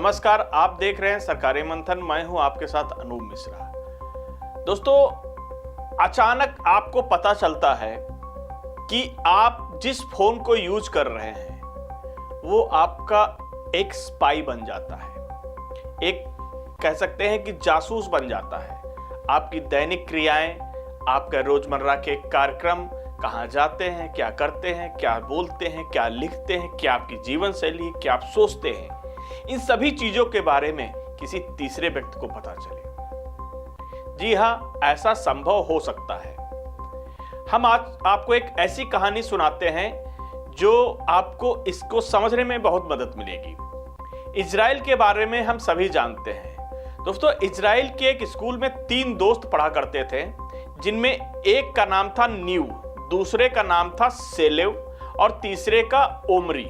नमस्कार, आप देख रहे हैं सरकारी मंथन। मैं हूं आपके साथ अनूप मिश्रा। दोस्तों, अचानक आपको पता चलता है कि आप जिस फोन को यूज कर रहे हैं वो आपका एक स्पाई बन जाता है, एक कह सकते हैं कि जासूस बन जाता है। आपकी दैनिक क्रियाएं, आपका रोजमर्रा के कार्यक्रम, कहाँ जाते हैं, क्या करते हैं, क्या बोलते हैं, क्या लिखते हैं, क्या आपकी जीवन शैली, क्या आप सोचते हैं, इन सभी चीजों के बारे में किसी तीसरे व्यक्ति को पता चले। जी हाँ, ऐसा संभव हो सकता है। हम आज आपको एक ऐसी कहानी सुनाते हैं जो आपको इसको समझने में बहुत मदद मिलेगी। इजराइल के बारे में हम सभी जानते हैं। दोस्तों, इजराइल के एक स्कूल में 3 दोस्त पढ़ा करते थे, जिनमें एक का नाम था न्यू, दूसरे का नाम था सेलेव और तीसरे का ओमरी।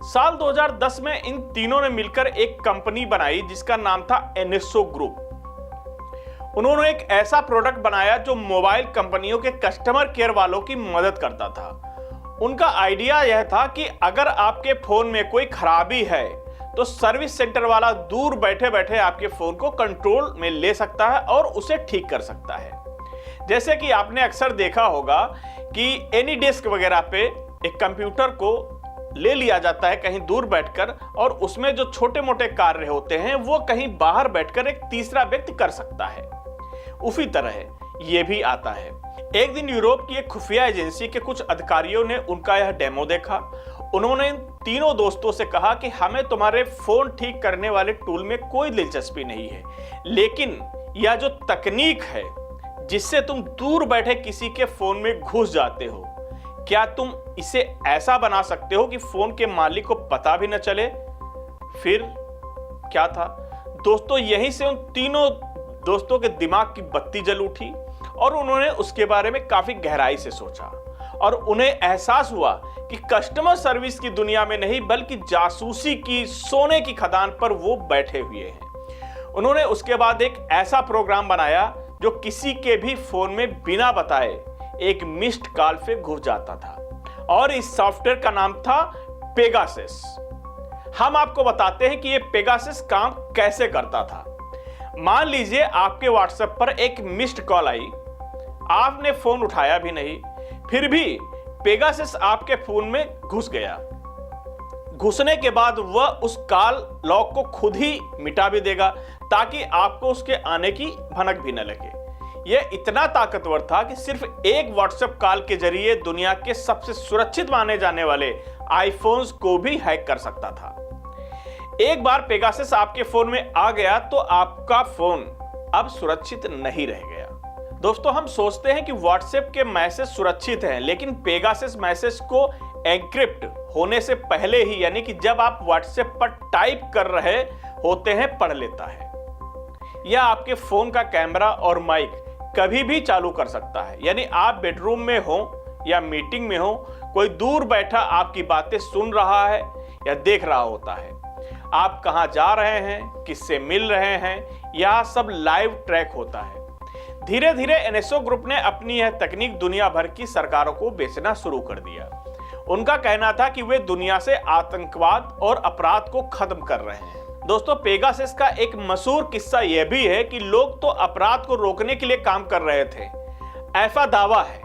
साल 2010 में इन तीनों ने मिलकर एक कंपनी बनाई जिसका नाम था एनएसओ ग्रुप। उन्होंने एक ऐसा प्रोडक्ट बनाया जो मोबाइल कंपनियों के कस्टमर केयर वालों की मदद करता था। उनका आइडिया यह था कि अगर आपके फोन में कोई खराबी है तो सर्विस सेंटर वाला दूर बैठे बैठे आपके फोन को कंट्रोल में ले सकता है और उसे ठीक कर सकता है। जैसे कि आपने अक्सर देखा होगा कि एनी डेस्क वगैरह पे एक कंप्यूटर को ले लिया जाता है कहीं दूर बैठकर, और उसमें जो छोटे मोटे कार्य होते हैं वो कहीं बाहर बैठकर एक तीसरा व्यक्ति कर सकता है। उसी तरह ये भी आता है। एक दिन यूरोप की एक खुफिया एजेंसी के कुछ अधिकारियों ने उनका यह डेमो देखा। उन्होंने इन तीनों दोस्तों से कहा कि हमें तुम्हारे फोन ठीक करने वाले टूल में कोई दिलचस्पी नहीं है, लेकिन यह जो तकनीक है जिससे तुम दूर बैठे किसी के फोन में घुस जाते हो, क्या तुम इसे ऐसा बना सकते हो कि फोन के मालिक को पता भी न चले? फिर क्या था दोस्तों, यहीं से उन तीनों दोस्तों के दिमाग की बत्ती जल उठी और उन्होंने उसके बारे में काफी गहराई से सोचा और उन्हें एहसास हुआ कि कस्टमर सर्विस की दुनिया में नहीं बल्कि जासूसी की सोने की खदान पर वो बैठे हुए हैं। उन्होंने उसके बाद एक ऐसा प्रोग्राम बनाया जो किसी के भी फोन में बिना बताए एक मिस्ड कॉल पे घुस जाता था, और इस सॉफ्टवेयर का नाम था पेगासस। हम आपको बताते हैं कि ये पेगासस काम कैसे करता था। मान लीजिए आपके व्हाट्सएप पर एक मिस्ड कॉल आई, आपने फोन उठाया भी नहीं, फिर भी पेगासस आपके फोन में घुस गया। घुसने के बाद वह उस कॉल लॉग को खुद ही मिटा भी देगा ताकि आपको उसके आने की भनक भी न लगे। यह इतना ताकतवर था कि सिर्फ एक व्हाट्सएप कॉल के जरिए दुनिया के सबसे सुरक्षित माने जाने वाले आईफोन्स को भी हैक कर सकता था। एक बार पेगासस आपके फोन में आ गया तो आपका फोन अब सुरक्षित नहीं रह गया। दोस्तों, हम सोचते हैं कि व्हाट्सएप के मैसेज सुरक्षित हैं, लेकिन पेगासस मैसेज को एन्क्रिप्ट होने से पहले ही, यानी कि जब आप व्हाट्सएप पर टाइप कर रहे होते हैं, पढ़ लेता है। यह आपके फोन का कैमरा और माइक कभी भी चालू कर सकता है। यानी आप बेडरूम में हो या मीटिंग में हो, कोई दूर बैठा आपकी बातें सुन रहा है या देख रहा होता है। आप कहां जा रहे हैं, किससे मिल रहे हैं, यह सब लाइव ट्रैक होता है। धीरे धीरे एनएसओ ग्रुप ने अपनी यह तकनीक दुनिया भर की सरकारों को बेचना शुरू कर दिया। उनका कहना था कि वे दुनिया से आतंकवाद और अपराध को खत्म कर रहे हैं। दोस्तों, पेगासस का एक मशहूर किस्सा यह भी है कि लोग तो अपराध को रोकने के लिए काम कर रहे थे। ऐसा दावा है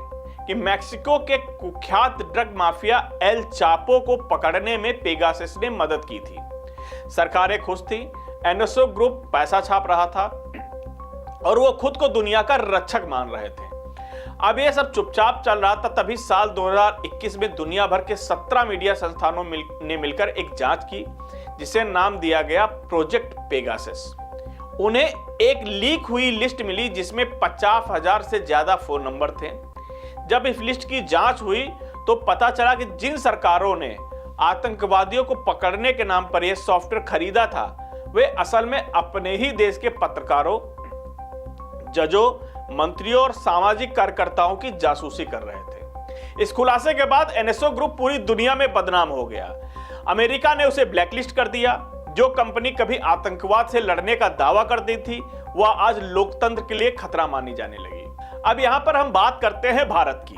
कि मैक्सिको के कुख्यात ड्रग माफिया एल चापो को पकड़ने में पेगासस ने मदद की थी। सरकारें खुश थी, एनएसओ ग्रुप पैसा छाप रहा था और वो खुद को दुनिया का रक्षक मान रहे थे। अब ये सब चुपचाप चल रहा था, तभी साल 2021 में दुनिया भर के 17 मीडिया संस्थानों ने मिलकर एक जांच की जिसे नाम दिया गया प्रोजेक्ट पेगासस। उन्हें एक लीक हुई लिस्ट मिली जिसमें 50,000 से ज्यादा फोन नंबर थे। जब इस लिस्ट की जांच हुई तो पता चला कि जिन सरकारों ने आतंकवादियों को पकड़ने के नाम पर यह सॉफ्टवेयर खरीदा था, वे असल में अपने ही देश के पत्रकारों, जजों, मंत्रियों और सामाजिक कार्यकर्ताओं की जासूसी कर रहे थे। इस खुलासे के बाद एनएसओ ग्रुप पूरी दुनिया में बदनाम हो गया। अमेरिका ने उसे ब्लैकलिस्ट कर दिया। जो कंपनी कभी आतंकवाद से लड़ने का दावा करती थी, वह आज लोकतंत्र के लिए खतरा मानी जाने लगी। अब यहां पर हम बात करते हैं भारत की।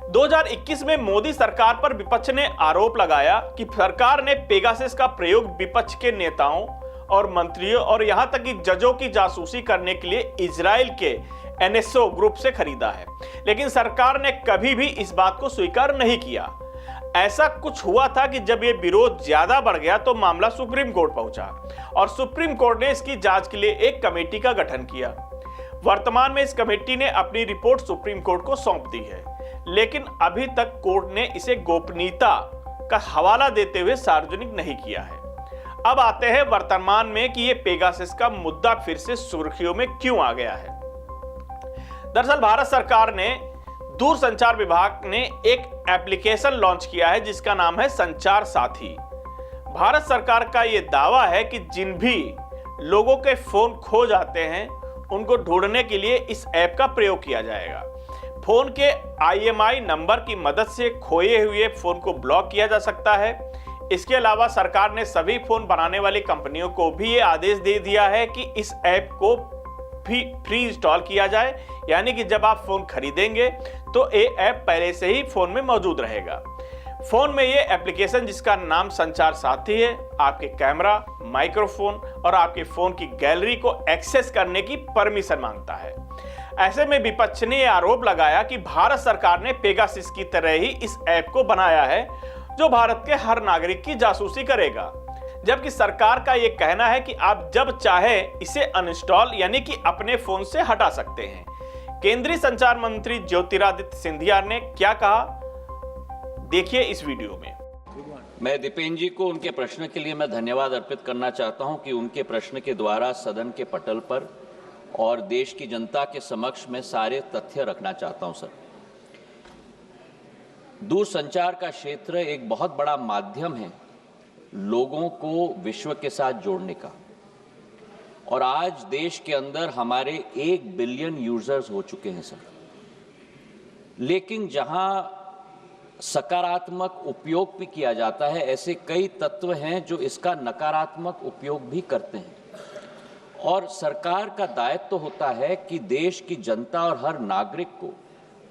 2021 में मोदी सरकार पर विपक्ष ने आरोप लगाया कि सरकार ने पेगासस का प्रयोग विपक्ष के नेताओं और मंत्रियों और यहां तक कि जजों की जासूसी करने के लिए इजराइल के NSO ग्रुप से खरीदा है। लेकिन सरकार ने कभी भी इस बात को स्वीकार नहीं किया। ऐसा कुछ हुआ था कि जब यह विरोध ज्यादा बढ़ गया तो मामला सुप्रीम कोर्ट पहुंचा और सुप्रीम कोर्ट ने इसकी जांच के लिए एक कमेटी का गठन किया। वर्तमान में इस कमेटी ने अपनी रिपोर्ट सुप्रीम कोर्ट को सौंप दी है, लेकिन अभी तक कोर्ट ने इसे गोपनीयता का हवाला देते हुए सार्वजनिक नहीं किया है। अब आते हैं वर्तमान में कि यह पेगासस का मुद्दा फिर से सुर्खियों में क्यों आ गया है। दरअसल भारत सरकार ने दूरसंचार विभाग ने एक एप्लीकेशन लॉन्च किया है जिसका नाम है संचार साथी। भारत सरकार का यह दावा है कि जिन भी लोगों के फोन खो जाते हैं उनको ढूंढने के लिए इस ऐप का प्रयोग किया जाएगा। फोन के IMEI नंबर की मदद से खोए हुए फोन को ब्लॉक किया जा सकता है। इसके अलावा सरकार ने सभी फोन बनाने वाली कंपनियों को भी ये आदेश दे दिया है कि इस ऐप को फ्री इंस्टॉल किया जाए, यानी कि जब आप फोन खरीदेंगे तो ये ऐप पहले से ही फोन में मौजूद रहेगा। फोन में ये एप्लीकेशन जिसका नाम संचार साथी है आपके कैमरा, माइक्रोफोन और आपके फोन की गैलरी को एक्सेस करने की परमिशन मांगता है। ऐसे में विपक्ष ने यह आरोप लगाया कि भारत सरकार ने पेगासस की तरह ही इस ऐप को बनाया है जो भारत के हर नागरिक की जासूसी करेगा, जबकि सरकार का यह कहना है कि आप जब चाहे इसे अनइंस्टॉल यानी कि अपने फोन से हटा सकते हैं। केंद्रीय संचार मंत्री ज्योतिरादित्य सिंधिया ने क्या कहा, देखिए इस वीडियो में। मैं दीपेन जी को उनके प्रश्न के लिए मैं धन्यवाद अर्पित करना चाहता हूं कि उनके प्रश्न के द्वारा सदन के पटल पर और देश की जनता के समक्ष में सारे तथ्य रखना चाहता हूं। सर, दूरसंचार का क्षेत्र एक बहुत बड़ा माध्यम है लोगों को विश्व के साथ जोड़ने का, और आज देश के अंदर हमारे 1 बिलियन यूजर्स हो चुके हैं सर। लेकिन जहां सकारात्मक उपयोग भी किया जाता है, ऐसे कई तत्व हैं जो इसका नकारात्मक उपयोग भी करते हैं, और सरकार का दायित्व तो होता है कि देश की जनता और हर नागरिक को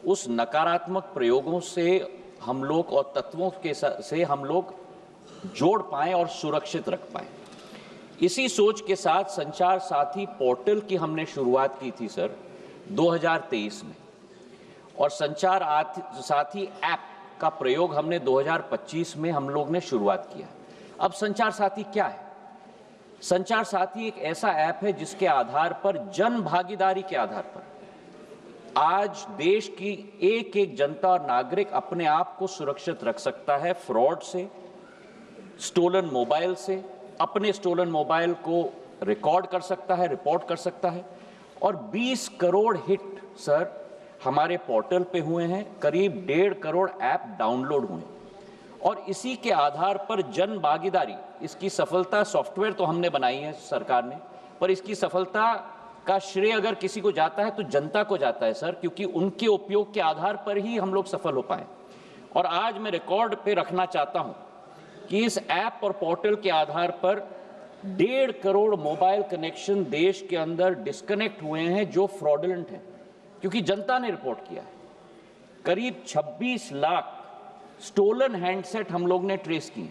उस नकारात्मक प्रयोगों से हम लोग और तत्वों के से हम लोग जोड़ पाएं और सुरक्षित रख पाएं। इसी सोच के साथ संचार साथी पोर्टल की हमने शुरुआत की थी सर 2023 में, और संचार साथी ऐप का प्रयोग हमने 2025 में हम लोग ने शुरुआत किया। अब संचार साथी क्या है? संचार साथी एक ऐसा ऐप है जिसके आधार पर जन भागीदारी के आधार पर आज देश की एक एक जनता और नागरिक अपने आप को सुरक्षित रख सकता है फ्रॉड से, स्टोलन मोबाइल से, अपने स्टोलन मोबाइल को रिकॉर्ड कर सकता है, रिपोर्ट कर सकता है। और 20 करोड़ हिट सर हमारे पोर्टल पे हुए हैं, करीब 1.5 करोड़ ऐप डाउनलोड हुए, और इसी के आधार पर जन भागीदारी, इसकी सफलता सॉफ्टवेयर तो हमने बनाई है सरकार ने, पर इसकी सफलता का श्रेय अगर किसी को जाता है तो जनता को जाता है सर, क्योंकि उनके उपयोग के आधार पर ही हम लोग सफल हो पाए। और आज मैं रिकॉर्ड पे रखना चाहता हूं कि इस ऐप और पोर्टल के आधार पर 1.5 करोड़ मोबाइल कनेक्शन देश के अंदर डिस्कनेक्ट हुए हैं जो फ्रॉडुलेंट हैं, क्योंकि जनता ने रिपोर्ट किया है। करीब 26 लाख स्टोलन हैंडसेट हम लोग ने ट्रेस किए,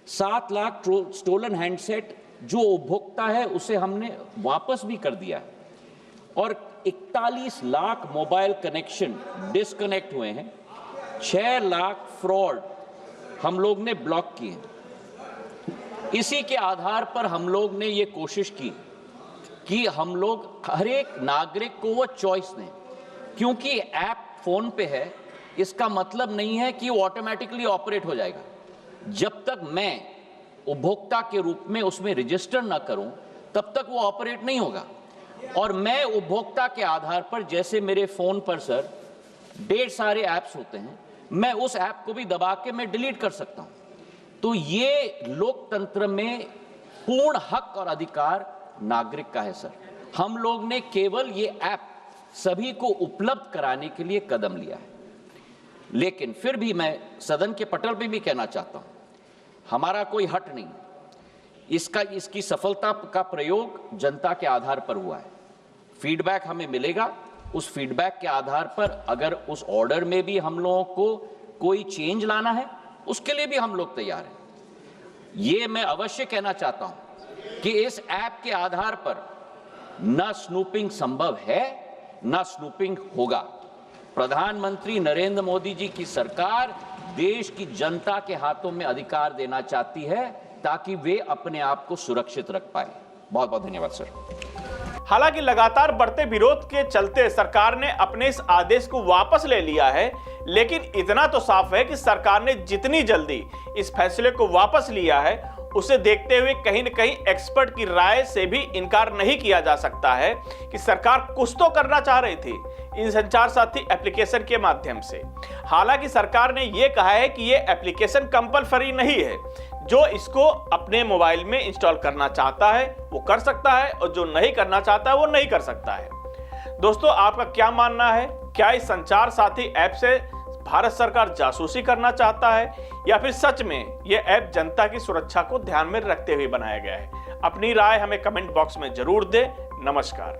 7 लाख स्टोलन हैंडसेट जो उपभोक्ता है उसे हमने वापस भी कर दिया है, और 41 लाख मोबाइल कनेक्शन डिस्कनेक्ट हुए हैं, 6 लाख फ्रॉड हम लोग ने ब्लॉक किए। इसी के आधार पर हम लोग ने ये कोशिश की कि हम लोग हर एक नागरिक को वो चॉइस दें, क्योंकि ऐप फोन पे है इसका मतलब नहीं है कि वो ऑटोमेटिकली ऑपरेट हो जाएगा। जब तक मैं उपभोक्ता के रूप में उसमें रजिस्टर ना करूं तब तक वो ऑपरेट नहीं होगा। और मैं उपभोक्ता के आधार पर, जैसे मेरे फोन पर सर ढेर सारे ऐप्स होते हैं, मैं उस ऐप को भी दबा के मैं डिलीट कर सकता हूं। तो ये लोकतंत्र में पूर्ण हक और अधिकार नागरिक का है सर। हम लोग ने केवल ये ऐप सभी को उपलब्ध कराने के लिए कदम लिया है। लेकिन फिर भी मैं सदन के पटल पे भी कहना चाहता हूं, हमारा कोई हट नहीं, इसकी सफलता का प्रयोग जनता के आधार पर हुआ है। फीडबैक हमें मिलेगा, उस फीडबैक के आधार पर अगर उस ऑर्डर में भी हम लोगों को कोई चेंज लाना है उसके लिए भी हम लोग तैयार हैं। ये मैं अवश्य कहना चाहता हूं कि इस ऐप के आधार पर न स्नूपिंग संभव है न स्नूपिंग होगा। प्रधानमंत्री नरेंद्र मोदी जी की सरकार देश की जनता के हाथों में अधिकार देना चाहती है ताकि वे अपने आप को सुरक्षित रख पाए। बहुत बहुत धन्यवाद सर। हालांकि लगातार बढ़ते विरोध के चलते सरकार ने अपने इस आदेश को वापस ले लिया है, लेकिन इतना तो साफ है कि सरकार ने जितनी जल्दी इस फैसले को वापस लिया है, उसे देखते हुए कहीं न कहीं एक्सपर्ट की राय से भी इनकार नहीं किया जा सकता है कि सरकार कुछ तो करना चाह रही थी इन संचार साथी एप्लीकेशन के माध्यम से। हालांकि सरकार ने यह कहा है कि यह एप्लीकेशन कंपलसरी नहीं है, जो इसको अपने मोबाइल में इंस्टॉल करना चाहता है वो कर सकता है और जो नहीं करना चाहता है वो नहीं कर सकता है। दोस्तों, आपका क्या मानना है? क्या इस संचार साथी ऐप से भारत सरकार जासूसी करना चाहता है या फिर सच में यह ऐप जनता की सुरक्षा को ध्यान में रखते हुए बनाया गया है? अपनी राय हमें कमेंट बॉक्स में जरूर दें। नमस्कार।